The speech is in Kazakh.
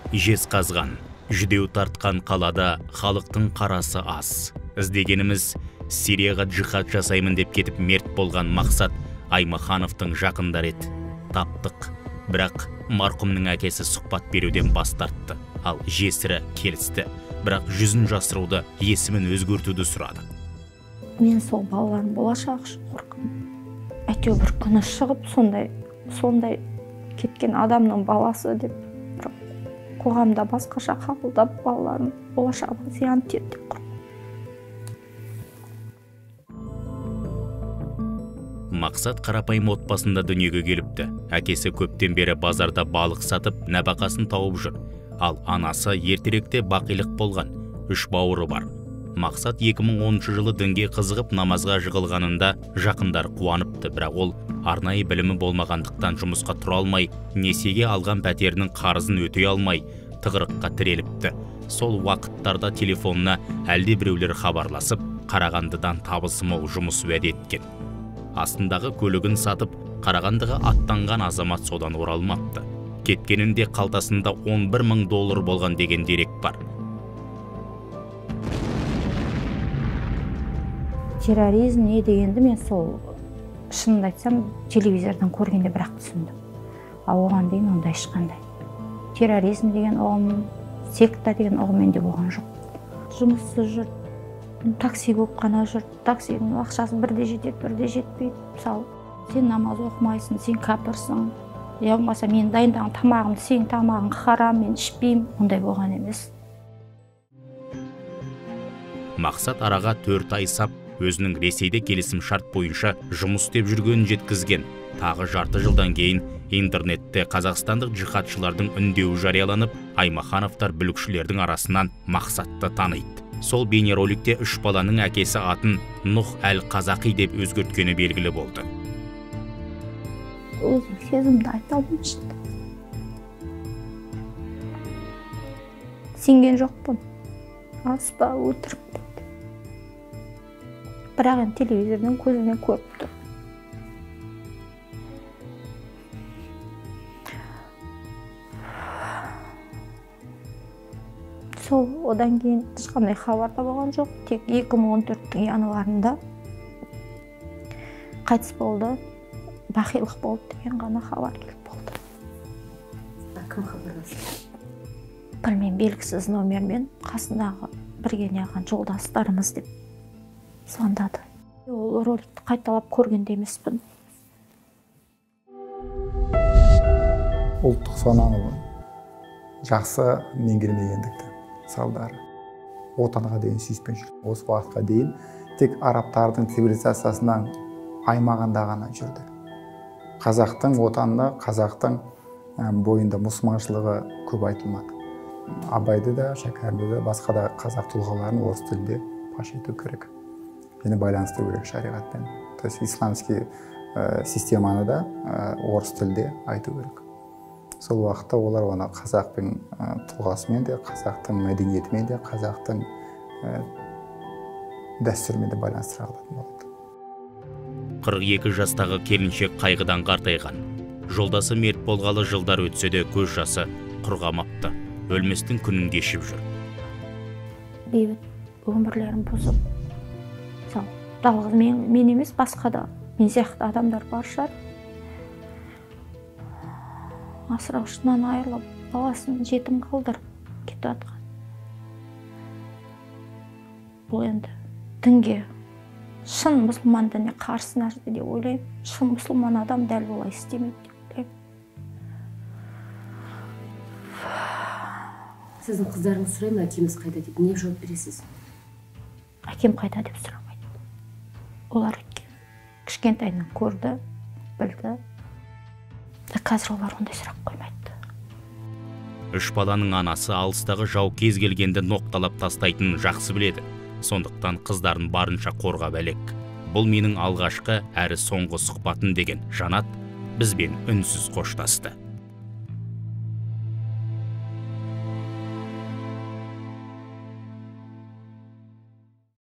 Жезқазған, жүдеу тартқан қалада халықтың қарасы аз. Іздегеніміз Сирияға джихад жасаймын деп кетіп мерт болған Мақсат Аймахановтың жақындары еді. Таптық, бірақ марқұмның әкесі сұхбат беруден бас тартты. Ал жесірі келісті, бірақ жүзін жасыруды, есімін өзгертуді сұрады. Мен сол балалардың болашағы үшін қорқамын. Әйтеуір бір күні шығып, сондай кеткен адамның баласы деп қоғамда басқаша қабылдап, балалардың болашағына зиян тиеді деп қорқамын. Мақсат қарапайым отбасында дүниеге келіпті. Әкесі көптен бері базарда балық сатып, нәбақасын тауып жүр. Ал анасы ертеректе бақилық болған, 3 бауыры бар. Мақсат 2010 жылы дінге қызығып намазға жығылғанында жақындар қуаныпты, бірақ ол арнайы білімі болмағандықтан жұмысқа тұра алмай, несиеге алған пәтерінің қарызын өтей алмай, тығырыққа тіреліпті. Сол уақыттарда телефонына әлде біреулер хабарласып, Қарағандыдан табысы мол жұмыс уәде еткен. Астындағы көлігін сатып, Қарағандыға аттанған азамат содан оралмапты. Кеткенінде қалтасында $11,000 болған деген дерек бар. Терроризм не дегенді мен сол шынымды айтсам телевизордан көргенде бірақ түсіндім. Ал оған дейін ондай ешқандай. Терроризм деген ұғым, секта деген ұғым менде болған жоқ. Жұмыссыз жүр, такси болып қана жүр. Таксидің ақшасы бірде жетеді, бірде жетпейді. Мысалы, сен намаз оқымайсың, сен кәпірсің. Я болмаса мен дайындаған тамағымды, сен тамағың харам, мен ішпеймін. Ондай болған емес. Мақсат араға 4 ай сап, өзінің Ресейде келісім шарт бойынша жұмыс істеп жүргенін жеткізген. Тағы жарты жылдан кейін интернетте қазақстандық джихадшылардың үндеуі жарияланып, Аймахановтар бүлікшілердің арасынан Мақсатты таниды. Сол бейнероликте 3 баланың әкесі атын Нұх әл-Қазақи деп өзгерткені белгілі болды. Өзім сезімді айта алмайшын. Сенген жоқпын. Аспа, өтірік дейді. Бірақ енді телевизордан көзімен көріп тұр. Сол одан кейін ешқандай хабар да болған жоқ. Тек 2014 январында қайтыс болды, бақилық болды деген ғана хабар келіп болды. Кім хабарласты? Білмеймін, белгісіз номермен қасындағы бірге неған жолдастарымыз деп звондады. Ол роликті қайталап көргенде емеспін. Ұлттық сананың жақсы меңгермегендікті салдары. Отанға дейін сүйіспеншілік. Осы уақытқа дейін тек арабтардың цивилизациясынан аймағында ғана жүрді. Қазақтың отанына, қазақтың бойында мұсылманшылығы көп айтылмады. Абайды да, Шәкәрімді де, басқа да қазақ тұлғаларын орыс тілінде паш ету керек. Және байланыстыру керек шариғатпен. То есть исламский системаны да орыс тілде айту керек. Сол уақытта олар оны қазақтың тұлғасымен де, қазақтың мәдениетімен де, қазақтың дәстүрімен де байланыстыра алатын болды. 42 жастағы келіншек қайғыдан қартайған. Жолдасы мерт болғалы жылдар өтсе де көз жасы құрғамапты. Өлместің күнін кешіп жүр. Бейбіт өмірлерін бұзып, жалғыз мен емес, басқа да мен сияқты адамдар бар шығар. Асыраушысынан айырылып, баласын жетім қалдырып кетіп жатқан. Бұл енді дінге, шын мұсылман дініне қарсы нәрсе деп ойлаймын. Шын мұсылман адам дәл олай істемейді деп ойлаймын. Сіздің қыздарыңыз сұрай ма, әкеміз қайда деп, не жауап бересіз? Әкем қайда деп сұрамайды. Олар кішкентайынан көрді, білді. Қазір олар ондай сұрақ қоймайды. 3 баланың анасы алыстағы жау кез келгенді ноқталап тастайтынын жақсы біледі. Сондықтан қыздарын барынша қорғап әлек. Бұл менің алғашқы әрі соңғы сұхбатым деген Жанат бізбен үнсіз қоштасты.